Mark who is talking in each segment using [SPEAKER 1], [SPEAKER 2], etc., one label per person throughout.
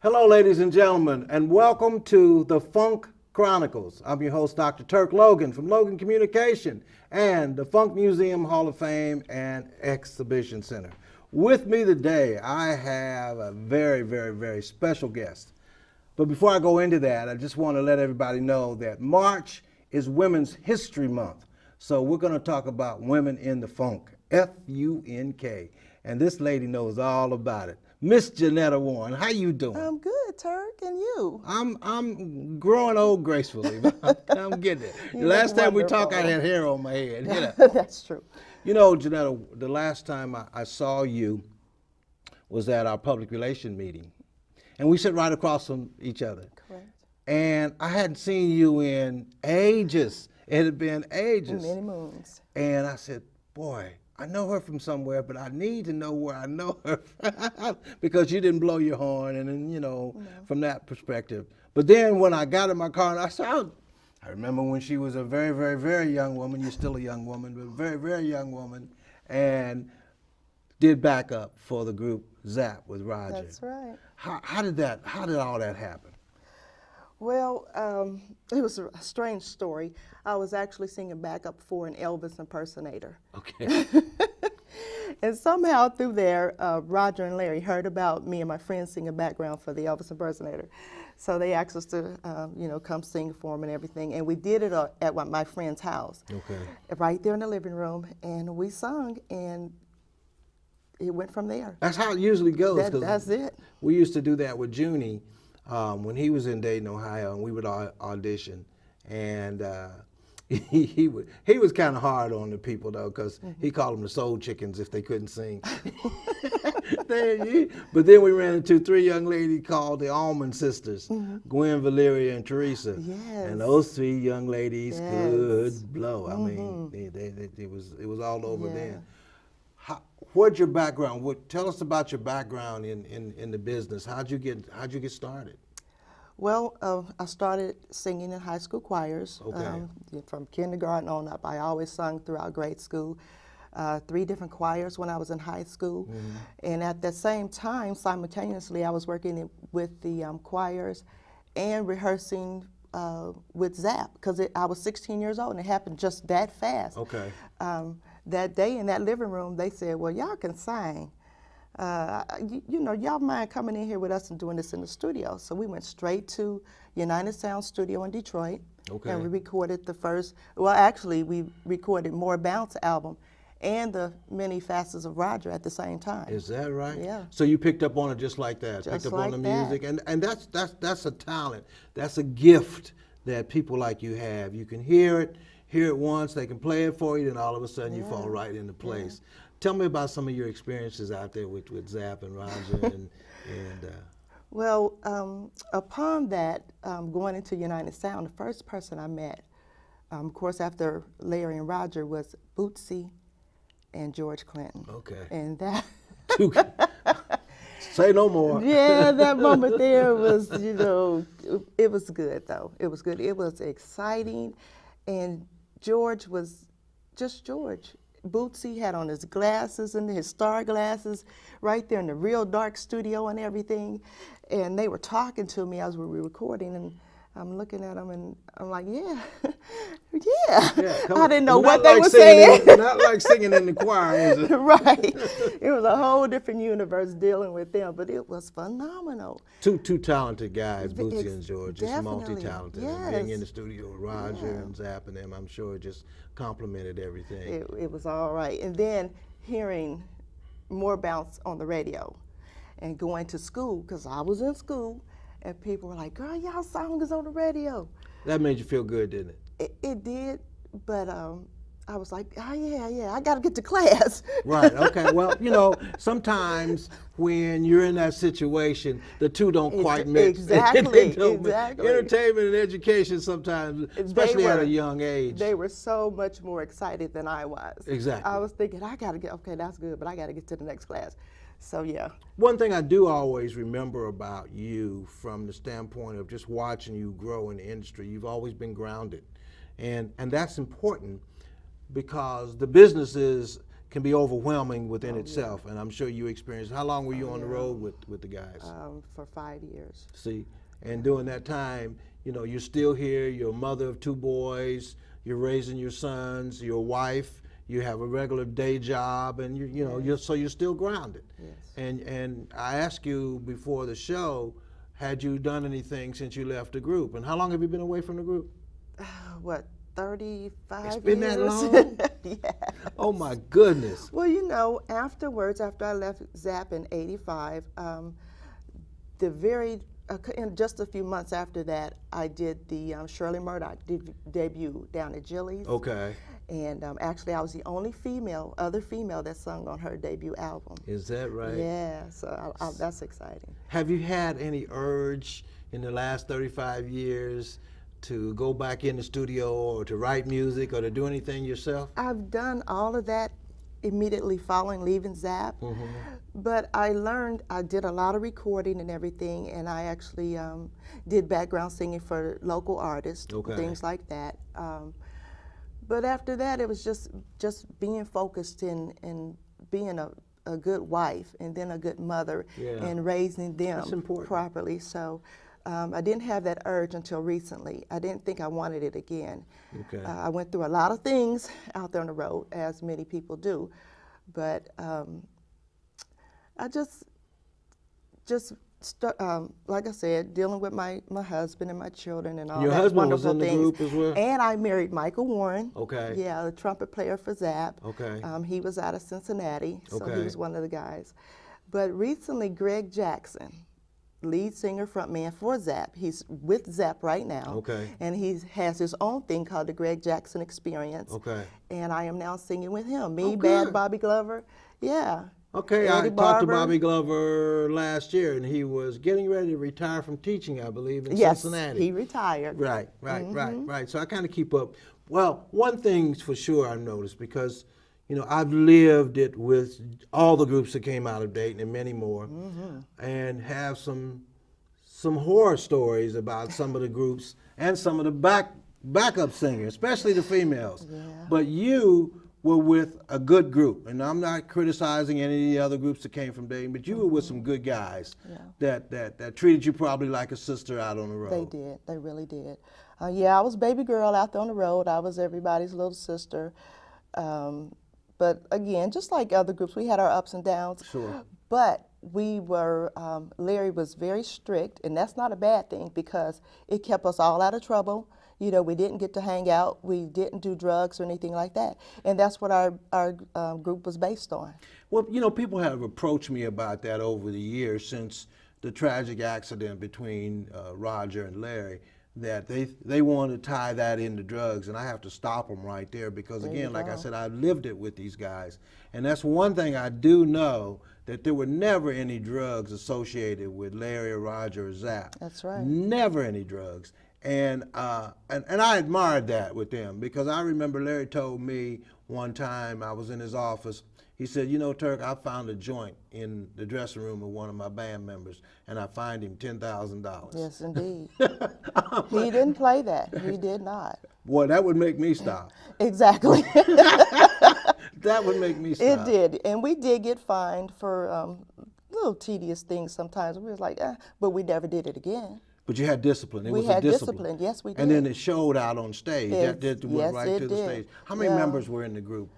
[SPEAKER 1] Hello, ladies and gentlemen, and welcome to the Funk Chronicles. I'm your host, Dr. Turk Logan from Logan Communication and the Funk Museum Hall of Fame and Exhibition Center. With me today, I have a very special guest. But before I go into that, I just want to let everybody know that March is Women's History Month. So we're going to talk about women in the funk, F-U-N-K. And this lady knows all about it. Miss Jannetta Warren, how you doing?
[SPEAKER 2] I'm good, Turk, and you?
[SPEAKER 1] I'm growing old gracefully. I'm getting it. The last time we talked, I had hair on my head. You know?
[SPEAKER 2] That's true.
[SPEAKER 1] You know, Jannetta, the last time I saw you was at our public relation meeting, and we sit right across from each other.
[SPEAKER 2] Correct.
[SPEAKER 1] And I hadn't seen you in ages. It had been ages.
[SPEAKER 2] Many moons.
[SPEAKER 1] And I said, boy, I know her from somewhere, but I need to know where I know her from because you didn't blow your horn, and then, you know, from that perspective. But then when I got in my car and I saw, I remember when she was a very young woman. You're still a young woman, but a very young woman, and did backup for the group Zap with Roger.
[SPEAKER 2] That's right.
[SPEAKER 1] How did all that happen?
[SPEAKER 2] Well, it was a strange story. I was actually singing backup for an Elvis impersonator.
[SPEAKER 1] Okay.
[SPEAKER 2] And somehow through there, Roger and Larry heard about me and my friends singing background for the Elvis impersonator. So they asked us to, come sing for them and everything. And we did it at my friend's house. Okay. Right there in the living room. And we sung, and it went from there.
[SPEAKER 1] That's how it usually goes.
[SPEAKER 2] That's it.
[SPEAKER 1] We used to do that with Junie when he was in Dayton, Ohio, and we would audition. And he was kind of hard on the people, though, because he called them the soul chickens if they couldn't sing. But then we ran into three young ladies called the Allman Sisters, Gwen, Valeria, and Teresa.
[SPEAKER 2] Yes.
[SPEAKER 1] And those three young ladies could blow. I mean, it was all over then. What's your background? Tell us about your background in the business. How'd you get started?
[SPEAKER 2] Well, I started singing in high school choirs. From kindergarten on up. I always sung throughout grade school. 3 different choirs when I was in high school. And at the same time, simultaneously, I was working with the choirs and rehearsing with Zap, because I was 16 years old and it happened just that fast.
[SPEAKER 1] Okay.
[SPEAKER 2] That day in that living room, they said, well, y'all can sing. Y'all mind coming in here with us and doing this in the studio? So we went straight to United Sound Studio in Detroit. Okay. And we recorded the first, we recorded More Bounce album and the Many Facets of Roger at the same time.
[SPEAKER 1] Is that right?
[SPEAKER 2] Yeah.
[SPEAKER 1] So you picked up on it just like that,
[SPEAKER 2] just
[SPEAKER 1] picked up
[SPEAKER 2] like
[SPEAKER 1] on the
[SPEAKER 2] that.
[SPEAKER 1] music, and that's a talent. That's a gift that people like you have. You can hear it once, they can play it for you, then all of a sudden you fall right into place. Yeah. Tell me about some of your experiences out there with Zap and Roger
[SPEAKER 2] Well, upon that, going into United Sound, the first person I met, of course after Larry and Roger, was Bootsy and George Clinton. Okay. And that...
[SPEAKER 1] Say no more.
[SPEAKER 2] Yeah, that moment there was, it was good though. It was good. It was exciting. And George was just George. Bootsy had on his glasses and his star glasses right there in the real dark studio and everything. And they were talking to me as we were recording, and I'm looking at them and I'm like, yeah. I didn't know what they were saying.
[SPEAKER 1] Not like singing in the choir, is it?
[SPEAKER 2] Right. It was a whole different universe dealing with them, but it was phenomenal.
[SPEAKER 1] Two talented guys, Bootsy and George, just
[SPEAKER 2] definitely.
[SPEAKER 1] Multi-talented.
[SPEAKER 2] Yes.
[SPEAKER 1] And being in the studio with Roger and Zap and them, I'm sure it just complemented everything.
[SPEAKER 2] It was all right. And then hearing More Bounce on the radio and going to school, because I was in school, and people were like, girl, y'all song is on the radio.
[SPEAKER 1] That made you feel good, didn't it?
[SPEAKER 2] It did, but I was like, oh yeah, I got to get to class.
[SPEAKER 1] Right. Okay. Well, sometimes when you're in that situation, the two don't quite mix.
[SPEAKER 2] Exactly.
[SPEAKER 1] They don't mix.
[SPEAKER 2] Exactly.
[SPEAKER 1] Entertainment and education sometimes, especially at a young age.
[SPEAKER 2] They were so much more excited than I was.
[SPEAKER 1] Exactly.
[SPEAKER 2] I was thinking, I got to get, okay, that's good, but I got to get to the next class. So yeah.
[SPEAKER 1] One thing I do always remember about you from the standpoint of just watching you grow in the industry, you've always been grounded. And that's important because the businesses can be overwhelming within itself, and I'm sure you experienced. How long were you on the road with the guys?
[SPEAKER 2] For 5 years.
[SPEAKER 1] See, and during that time, you're still here, you're a mother of 2 boys, you're raising your sons, your wife, you have a regular day job, and you're still grounded.
[SPEAKER 2] Yes.
[SPEAKER 1] And I asked you before the show, had you done anything since you left the group? And how long have you been away from the group?
[SPEAKER 2] What, 35 years?
[SPEAKER 1] It's been that long?
[SPEAKER 2] Yeah.
[SPEAKER 1] Oh my goodness.
[SPEAKER 2] Well, afterwards, after I left ZAP in '85, in just a few months after that, I did the Shirley Murdoch debut down at Jilly's.
[SPEAKER 1] Okay.
[SPEAKER 2] And actually, I was the only other female that sung on her debut album.
[SPEAKER 1] Is that right?
[SPEAKER 2] Yeah, so that's exciting.
[SPEAKER 1] Have you had any urge in the last 35 years to go back in the studio or to write music or to do anything yourself?
[SPEAKER 2] I've done all of that immediately following leaving ZAP, but I did a lot of recording and everything, and I actually did background singing for local artists, things like that. But after that, it was just being focused in being a good wife and then a good mother and raising them properly. So I didn't have that urge until recently. I didn't think I wanted it again.
[SPEAKER 1] Okay.
[SPEAKER 2] I went through a lot of things out there on the road, as many people do, but I like I said, dealing with my husband and my children and all
[SPEAKER 1] Your
[SPEAKER 2] that
[SPEAKER 1] husband was
[SPEAKER 2] wonderful
[SPEAKER 1] in the
[SPEAKER 2] things.
[SPEAKER 1] group as well?
[SPEAKER 2] And I married Michael Warren.
[SPEAKER 1] Okay.
[SPEAKER 2] Yeah, the trumpet player for ZAP.
[SPEAKER 1] Okay.
[SPEAKER 2] He was out of Cincinnati, so
[SPEAKER 1] Okay.
[SPEAKER 2] he was one of the guys. But recently, Greg Jackson, lead singer, frontman for ZAP. He's with ZAP right now.
[SPEAKER 1] Okay.
[SPEAKER 2] And he has his own thing called the Greg Jackson Experience.
[SPEAKER 1] Okay.
[SPEAKER 2] And I am now singing with him. Me,
[SPEAKER 1] Oh,
[SPEAKER 2] Bad
[SPEAKER 1] good.
[SPEAKER 2] Bobby Glover. Yeah.
[SPEAKER 1] Okay,
[SPEAKER 2] Eddie
[SPEAKER 1] I talked to
[SPEAKER 2] Barber.
[SPEAKER 1] Bobby Glover last year, and he was getting ready to retire from teaching, I believe, in
[SPEAKER 2] Yes,
[SPEAKER 1] Cincinnati.
[SPEAKER 2] he retired.
[SPEAKER 1] Right. So I kind of keep up. Well, one thing's for sure I've noticed, because I've lived it with all the groups that came out of Dayton and many more, and have some horror stories about some of the groups and some of the backup singers, especially the females.
[SPEAKER 2] Yeah.
[SPEAKER 1] But you were with a good group, and I'm not criticizing any of the other groups that came from Dayton, but you were with some good guys that treated you probably like a sister out on the road.
[SPEAKER 2] They did. They really did. Yeah, I was baby girl out there on the road. I was everybody's little sister. But again, just like other groups, we had our ups and downs.
[SPEAKER 1] Sure.
[SPEAKER 2] But we were, Larry was very strict, and that's not a bad thing because it kept us all out of trouble. We didn't get to hang out. We didn't do drugs or anything like that. And that's what our group was based on.
[SPEAKER 1] Well, people have approached me about that over the years since the tragic accident between Roger and Larry, that they want to tie that into drugs, and I have to stop them right there because, again, like I said, I lived it with these guys. And that's one thing I do know, that there were never any drugs associated with Larry or Roger or ZAP.
[SPEAKER 2] That's right.
[SPEAKER 1] Never any drugs. And I admired that with them, because I remember Larry told me one time, I was in his office, he said, Turk, I found a joint in the dressing room of one of my band members, and I fined him $10,000.
[SPEAKER 2] Yes, indeed. He didn't play that. He did not.
[SPEAKER 1] Boy, that would make me stop.
[SPEAKER 2] Exactly.
[SPEAKER 1] That would make me stop.
[SPEAKER 2] It did. And we did get fined for little tedious things sometimes. We was like, but we never did it again.
[SPEAKER 1] But you had discipline. It
[SPEAKER 2] We
[SPEAKER 1] was
[SPEAKER 2] had
[SPEAKER 1] a discipline.
[SPEAKER 2] discipline. Yes, we did.
[SPEAKER 1] And then it showed out on stage. That
[SPEAKER 2] Yes,
[SPEAKER 1] went right
[SPEAKER 2] it
[SPEAKER 1] to the
[SPEAKER 2] did.
[SPEAKER 1] stage. How many
[SPEAKER 2] Yeah.
[SPEAKER 1] members were in the group?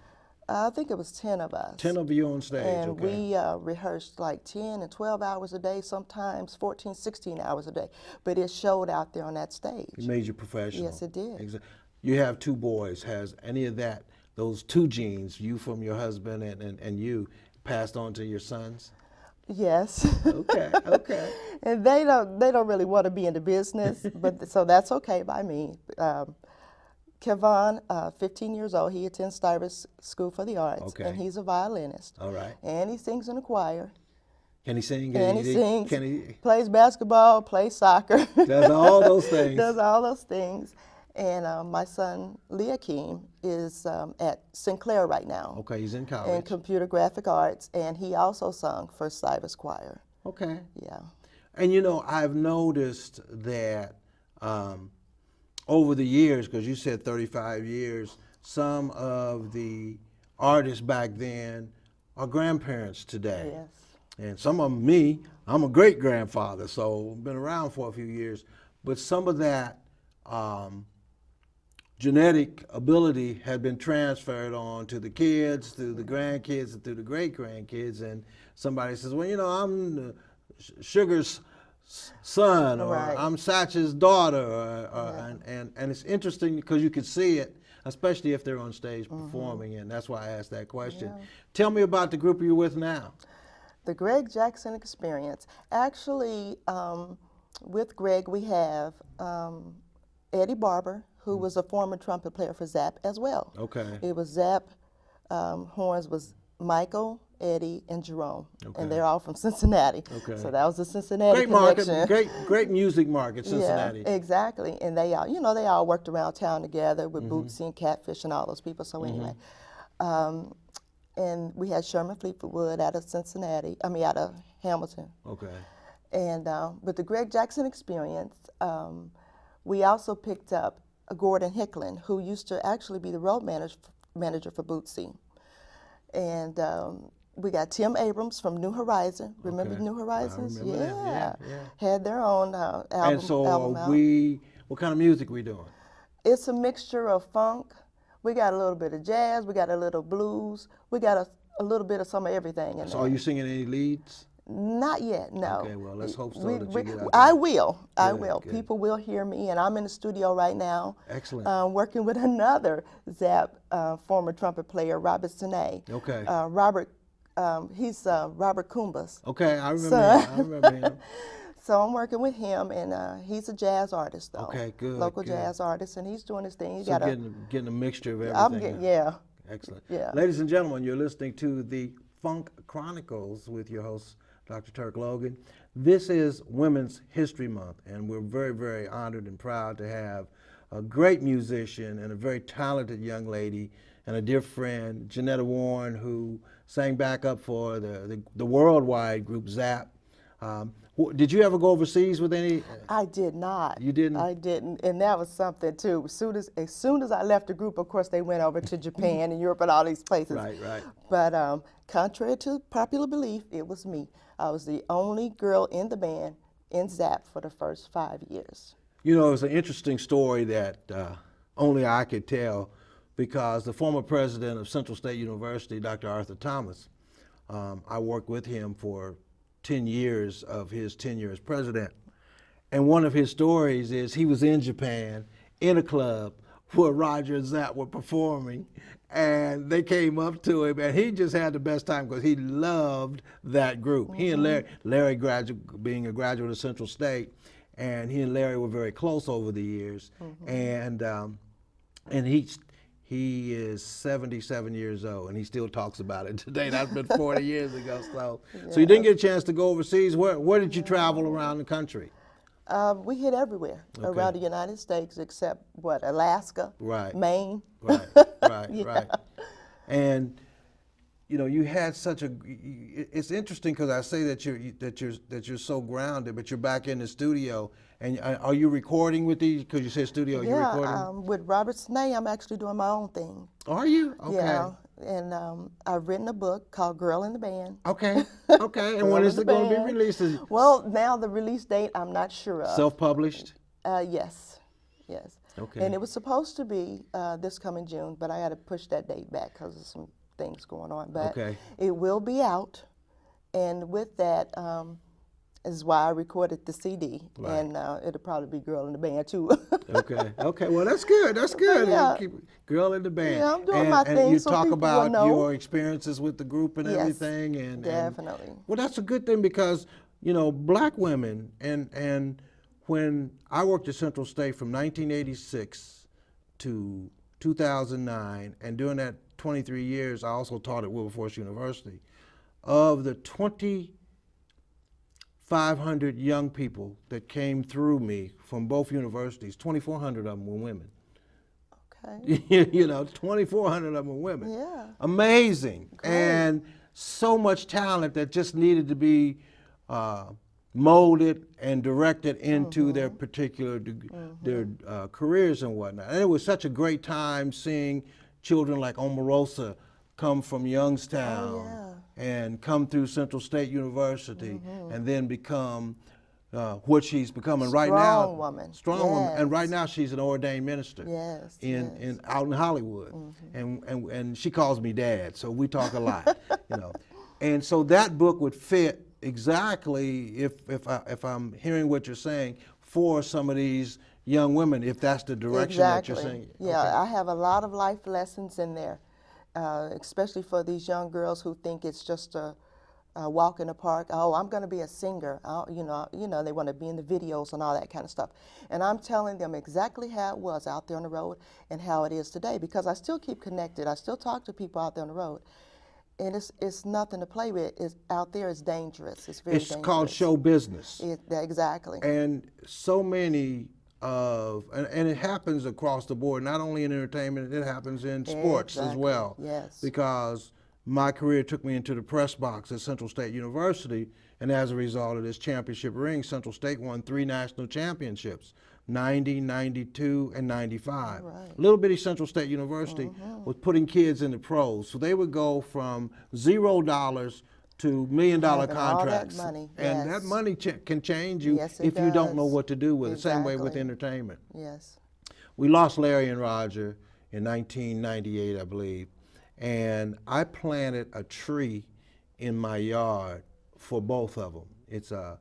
[SPEAKER 2] I think it was 10 of us.
[SPEAKER 1] 10 of you on stage,
[SPEAKER 2] And
[SPEAKER 1] okay.
[SPEAKER 2] we rehearsed like 10 and 12 hours a day, sometimes 14, 16 hours a day. But it showed out there on that stage.
[SPEAKER 1] It made you professional.
[SPEAKER 2] Yes, it did.
[SPEAKER 1] You have 2 boys. Has any of that, those 2 genes, you from your husband and you, passed on to your sons?
[SPEAKER 2] Yes.
[SPEAKER 1] Okay.
[SPEAKER 2] And they don't really want to be in the business, but so that's okay by me. Kevon, 15 years old. He attends Stivers School for the Arts,
[SPEAKER 1] Okay.
[SPEAKER 2] and he's a violinist.
[SPEAKER 1] All right.
[SPEAKER 2] And he sings in the choir.
[SPEAKER 1] Can he sing?
[SPEAKER 2] And he sings,
[SPEAKER 1] Can he?
[SPEAKER 2] plays basketball, plays soccer.
[SPEAKER 1] Does all those things.
[SPEAKER 2] Does all those things. And my son, Leakim, is at Sinclair right now.
[SPEAKER 1] Okay, he's in
[SPEAKER 2] In
[SPEAKER 1] college.
[SPEAKER 2] computer graphic arts, and he also sung for Stivers Choir.
[SPEAKER 1] Okay.
[SPEAKER 2] Yeah.
[SPEAKER 1] And you know, I've noticed that over the years, because you said 35 years, some of the artists back then are grandparents today.
[SPEAKER 2] Yes.
[SPEAKER 1] And some of them, me, I'm a great grandfather, so been around for a few years. But some of that genetic ability had been transferred on to the kids, through the grandkids, and through the great grandkids. And somebody says, well, you know, I'm Sugar's son, or
[SPEAKER 2] Right.
[SPEAKER 1] I'm Satch's daughter, and it's interesting because you can see it, especially if they're on stage performing, and that's why I asked that question.
[SPEAKER 2] Yeah.
[SPEAKER 1] Tell me about the group you're with now.
[SPEAKER 2] The Greg Jackson Experience. Actually, with Greg, we have Eddie Barber, who was a former trumpet player for Zapp as well.
[SPEAKER 1] Okay.
[SPEAKER 2] It was Zapp, horns was Michael, Eddie, and Jerome,
[SPEAKER 1] Okay.
[SPEAKER 2] and they're all from Cincinnati.
[SPEAKER 1] Okay.
[SPEAKER 2] So that was the Cincinnati
[SPEAKER 1] Great market,
[SPEAKER 2] connection.
[SPEAKER 1] great music market, Cincinnati.
[SPEAKER 2] Yeah, exactly. And they all, they all worked around town together with Bootsy and Catfish and all those people. So anyway, and we had Sherman Fleetwood out of out of Hamilton.
[SPEAKER 1] Okay.
[SPEAKER 2] And with the Greg Jackson Experience, we also picked up Gordon Hicklin, who used to actually be the road manager for Bootsy. And we got Tim Abrams from New Horizon. Remember
[SPEAKER 1] Okay.
[SPEAKER 2] New Horizons?
[SPEAKER 1] I remember that. Yeah.
[SPEAKER 2] Had their own album.
[SPEAKER 1] And so
[SPEAKER 2] album out.
[SPEAKER 1] what kind of music we doing?
[SPEAKER 2] It's a mixture of funk. We got a little bit of jazz. We got a little blues. We got a little bit of some of everything in
[SPEAKER 1] So
[SPEAKER 2] there.
[SPEAKER 1] are you singing any leads?
[SPEAKER 2] Not yet, no.
[SPEAKER 1] Okay, well, let's hope so that you get out
[SPEAKER 2] I
[SPEAKER 1] there.
[SPEAKER 2] will. I
[SPEAKER 1] Good,
[SPEAKER 2] will.
[SPEAKER 1] good.
[SPEAKER 2] People will hear me, and I'm in the studio right now.
[SPEAKER 1] Excellent.
[SPEAKER 2] Working with another Zapp former trumpet player, Robert Sine.
[SPEAKER 1] Okay.
[SPEAKER 2] He's Robert Kumbas.
[SPEAKER 1] Okay, I remember
[SPEAKER 2] So-
[SPEAKER 1] him. I remember him.
[SPEAKER 2] So I'm working with him, and he's a jazz artist, though.
[SPEAKER 1] Okay, good,
[SPEAKER 2] Local
[SPEAKER 1] good.
[SPEAKER 2] jazz artist, and he's doing his thing. He
[SPEAKER 1] So
[SPEAKER 2] got
[SPEAKER 1] getting a mixture of everything.
[SPEAKER 2] I'm getting, yeah.
[SPEAKER 1] Excellent.
[SPEAKER 2] Yeah.
[SPEAKER 1] Ladies and gentlemen, you're listening to the Funk Chronicles with your host, Dr. Turk Logan. This is Women's History Month, and we're very, very honored and proud to have a great musician and a very talented young lady and a dear friend, Jannetta Warren, who sang backup for the worldwide group Zapp. Did you ever go overseas with any?
[SPEAKER 2] I did not.
[SPEAKER 1] You didn't?
[SPEAKER 2] I didn't, and that was something too. As soon as I left the group, of course, they went over to Japan and Europe and all these places.
[SPEAKER 1] Right, right.
[SPEAKER 2] But contrary to popular belief, it was me. I was the only girl in the band in Zapp for the first 5 years.
[SPEAKER 1] You know, it's an interesting story that only I could tell, because the former president of Central State University, Dr. Arthur Thomas, I worked with him for 10 years of his tenure as president. And one of his stories is he was in Japan in a club where Roger and Zapp were performing, and they came up to him, and he just had the best time because he loved that group. He and Larry being a graduate of Central State, and he and Larry were very close over the years. And he is 77 years old, and he still talks about it today. That's been 40 years ago. So you didn't get a chance to go overseas. Where did you travel around the country?
[SPEAKER 2] We hit everywhere around the United States except Alaska,
[SPEAKER 1] Right.
[SPEAKER 2] Maine.
[SPEAKER 1] Right, right,
[SPEAKER 2] Yeah.
[SPEAKER 1] right. And you know, you had such a. It's interesting because I say that you're so grounded, but you're back in the studio. And are you recording with these? Because you said studio, you're recording.
[SPEAKER 2] With Robert Snay, I'm actually doing my own thing.
[SPEAKER 1] Are you? Okay.
[SPEAKER 2] Yeah, and I've written a book called Girl in the Band.
[SPEAKER 1] Okay. Okay. And when is it going to be released? Is it
[SPEAKER 2] Well, now the release date, I'm not sure of.
[SPEAKER 1] self-published?
[SPEAKER 2] Yes.
[SPEAKER 1] Okay.
[SPEAKER 2] And it was supposed to be this coming June, but I had to push that date back because of some things going on. But
[SPEAKER 1] Okay.
[SPEAKER 2] it will be out, and with that is why I recorded the CD,
[SPEAKER 1] Right.
[SPEAKER 2] and it'll probably be Girl in the Band too.
[SPEAKER 1] Okay. Okay. Well, that's good. That's good.
[SPEAKER 2] Yeah.
[SPEAKER 1] Keep Girl in the Band.
[SPEAKER 2] Yeah, I'm doing
[SPEAKER 1] and,
[SPEAKER 2] my
[SPEAKER 1] and
[SPEAKER 2] thing
[SPEAKER 1] you
[SPEAKER 2] so
[SPEAKER 1] talk
[SPEAKER 2] people will
[SPEAKER 1] about
[SPEAKER 2] know.
[SPEAKER 1] your experiences with the group and
[SPEAKER 2] Yes,
[SPEAKER 1] everything. And
[SPEAKER 2] definitely.
[SPEAKER 1] well, that's a good thing because you know black women and when I worked at Central State from 1986 to 2009, and during that 23 years, I also taught at Wilberforce University. Of the 2,500 young people that came through me from both universities, 2,400 of them were women.
[SPEAKER 2] Okay.
[SPEAKER 1] 2,400 of them were women.
[SPEAKER 2] Yeah.
[SPEAKER 1] Amazing.
[SPEAKER 2] Great.
[SPEAKER 1] And so much talent that just needed to be molded and directed into their particular their careers and whatnot. And it was such a great time seeing children like Omarosa come from Youngstown and come through Central State University and then become what she's becoming right now.
[SPEAKER 2] Strong woman.
[SPEAKER 1] Strong woman. And right now she's an ordained minister in out in Hollywood. And she calls me Dad, so we talk a lot. And so that book would fit exactly, if I'm hearing what you're saying, for some of these young women, if that's the direction that you're saying.
[SPEAKER 2] Yeah, I have a lot of life lessons in there, especially for these young girls who think it's just a walk in the park. Oh, I'm going to be a singer. They want to be in the videos and all that kind of stuff. And I'm telling them exactly how it was out there on the road and how it is today, because I still keep connected. I still talk to people out there on the road. And it's nothing to play with. It's out there. It's dangerous. It's very dangerous.
[SPEAKER 1] It's called show business.
[SPEAKER 2] Exactly.
[SPEAKER 1] And so many and it happens across the board, not only in entertainment, it happens in sports as well.
[SPEAKER 2] Yes.
[SPEAKER 1] Because my career took me into the press box at Central State University, and as a result of this championship ring, Central State won 3 national championships, 90, 92, and 95.
[SPEAKER 2] Right.
[SPEAKER 1] Little bitty Central State University was putting kids in the pros. So they would go from $0 to $1 million contracts.
[SPEAKER 2] All that money,
[SPEAKER 1] and that money can change you if you don't know what to do with it. Same way with entertainment.
[SPEAKER 2] Yes.
[SPEAKER 1] We lost Larry and Roger in 1998, I believe. And I planted a tree in my yard for both of them. It's a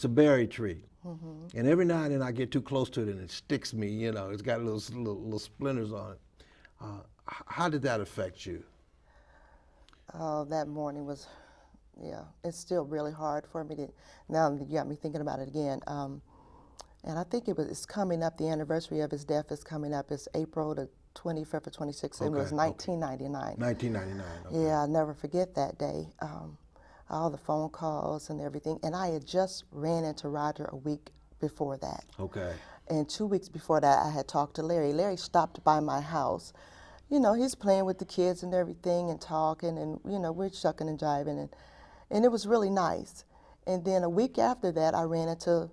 [SPEAKER 1] berry tree. And every now and then I get too close to it and it sticks me, it's got little splinters on it. How did that affect you?
[SPEAKER 2] That morning was, it's still really hard for me now you got me thinking about it again. And I think it's coming up, the anniversary of his death is coming up. It's April the 25th or 26th. It was 1999.
[SPEAKER 1] 1999. Okay.
[SPEAKER 2] Yeah, I'll never forget that day. All the phone calls and everything. And I had just ran into Roger a week before that.
[SPEAKER 1] Okay.
[SPEAKER 2] And 2 weeks before that, I had talked to Larry. Larry stopped by my house. He's playing with the kids and everything and talking, and, we're shucking and jiving. And it was really nice. And then a week after that, I ran into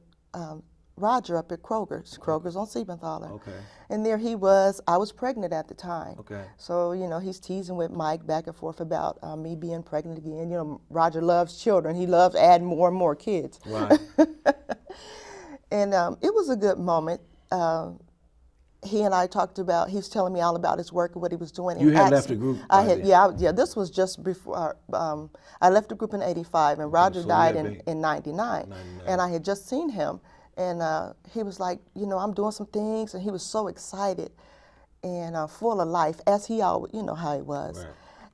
[SPEAKER 2] Roger up at Kroger's. Kroger's on Siebenthaler.
[SPEAKER 1] Okay.
[SPEAKER 2] And there he was. I was pregnant at the time.
[SPEAKER 1] Okay.
[SPEAKER 2] So, he's teasing with Mike back and forth about me being pregnant again. Roger loves children. He loves adding more and more kids.
[SPEAKER 1] Right.
[SPEAKER 2] And it was a good moment. He and I talked about, he was telling me all about his work and what he was doing.
[SPEAKER 1] You had left the group.
[SPEAKER 2] This was just before, I left the group in 85 and Roger died in 99. And I had just seen him. And he was like, I'm doing some things, and he was so excited and full of life, as he always, how he was.
[SPEAKER 1] Right.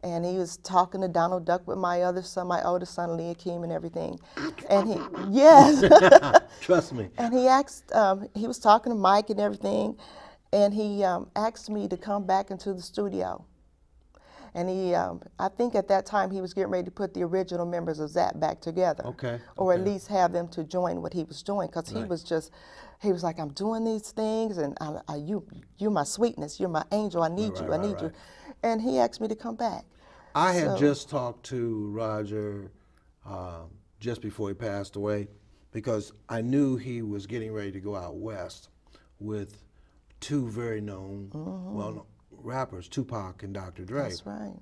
[SPEAKER 2] And he was talking to Donald Duck with my other son, my oldest son, Leakim, and everything. And
[SPEAKER 1] Trust me.
[SPEAKER 2] And he asked, he was talking to Mike and everything, and he asked me to come back into the studio. And he, I think at that time he was getting ready to put the original members of ZAP back together.
[SPEAKER 1] Okay.
[SPEAKER 2] Or at least have them to join what he was doing, because he was like, I'm doing these things, and you're my sweetness, you're my angel, I need you, I need you. And he asked me to come back.
[SPEAKER 1] I had just talked to Roger just before he passed away, because I knew he was getting ready to go out west with 2 very known, well-known rappers, Tupac and Dr. Dre.
[SPEAKER 2] That's right.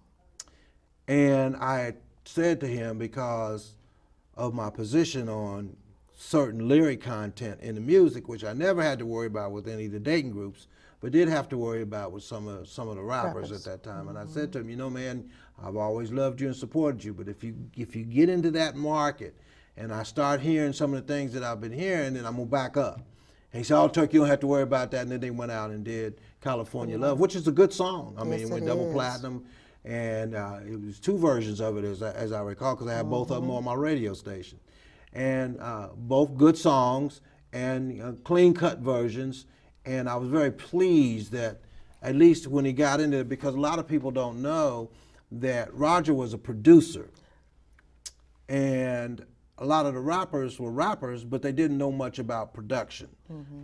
[SPEAKER 1] And I had said to him, because of my position on certain lyric content in the music, which I never had to worry about with any of the dating groups, but did have to worry about with some of the rappers at that time. And I said to him, man, I've always loved you and supported you, but if you get into that market and I start hearing some of the things that I've been hearing, then I'm gonna back up. And he said, oh, Turk, you don't have to worry about that. And then they went out and did California Love, which is a good song. I mean, it went double platinum. And it was 2 versions of it, as I recall, because I had both of them on my radio station. And both good songs and clean-cut versions. And I was very pleased that at least when he got into it, because a lot of people don't know that Roger was a producer. And a lot of the rappers were rappers, but they didn't know much about production.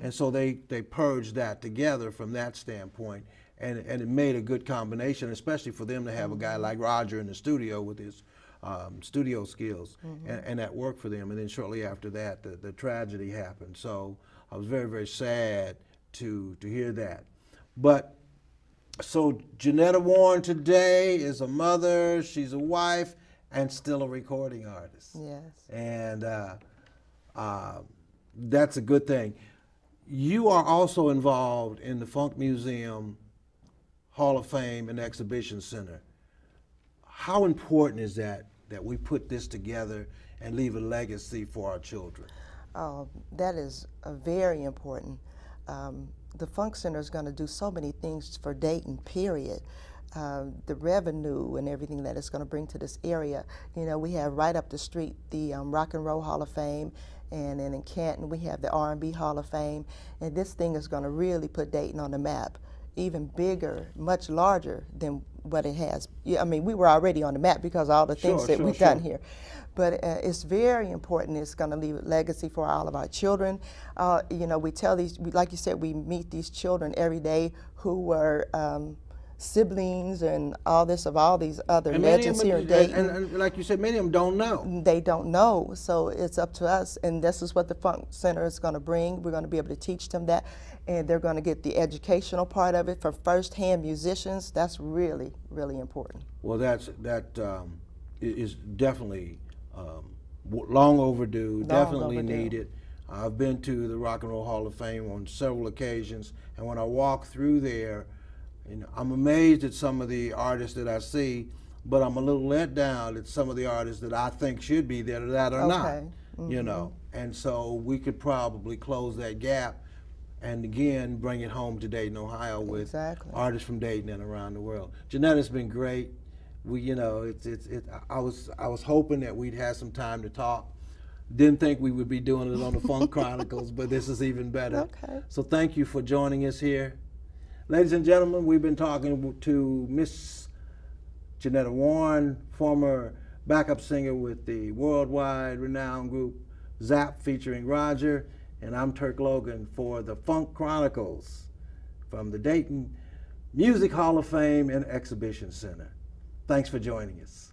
[SPEAKER 1] And so they purged that together from that standpoint. And it made a good combination, especially for them to have a guy like Roger in the studio with his studio skills, and that worked for them. And then shortly after that, the tragedy happened. So I was very, very sad to hear that. But so Jannetta Warren today is a mother, she's a wife, and still a recording artist.
[SPEAKER 2] Yes.
[SPEAKER 1] And that's a good thing. You are also involved in the Funk Museum Hall of Fame and Exhibition Center. How important is that we put this together and leave a legacy for our children?
[SPEAKER 2] That is very important. The Funk Center is going to do so many things for Dayton, period. The revenue and everything that it's going to bring to this area. You know, we have right up the street the Rock and Roll Hall of Fame, and then in Canton we have the R&B Hall of Fame, and this thing is going to really put Dayton on the map, even bigger, much larger than what it has. Yeah, I mean, we were already on the map because of all the things that we've done here. But it's very important. It's going to leave a legacy for all of our children. You know, we tell these, like you said, we meet these children every day who were siblings and all this of all these other legends here in Dayton.
[SPEAKER 1] And like you said, many of them don't know.
[SPEAKER 2] They don't know, so it's up to us, and this is what the Funk Center is going to bring. We're going to be able to teach them that, and they're going to get the educational part of it from first-hand musicians. That's really, really important.
[SPEAKER 1] Well, that is definitely long overdue, definitely needed. I've been to the Rock and Roll Hall of Fame on several occasions, and when I walk through there, I'm amazed at some of the artists that I see, but I'm a little let down at some of the artists that I think should be there that are not. You know, and so we could probably close that gap, and again bring it home to Dayton, Ohio, with artists from Dayton and around the world. Jannetta's been great. We, you know, I was hoping that we'd have some time to talk. Didn't think we would be doing it on the Funk Chronicles, but this is even better. So thank you for joining us here. Ladies and gentlemen, we've been talking to Miss Jannetta Warren, former backup singer with the worldwide renowned group Zap featuring Roger, and I'm Turk Logan for the Funk Chronicles from the Dayton Music Hall of Fame and Exhibition Center. Thanks for joining us.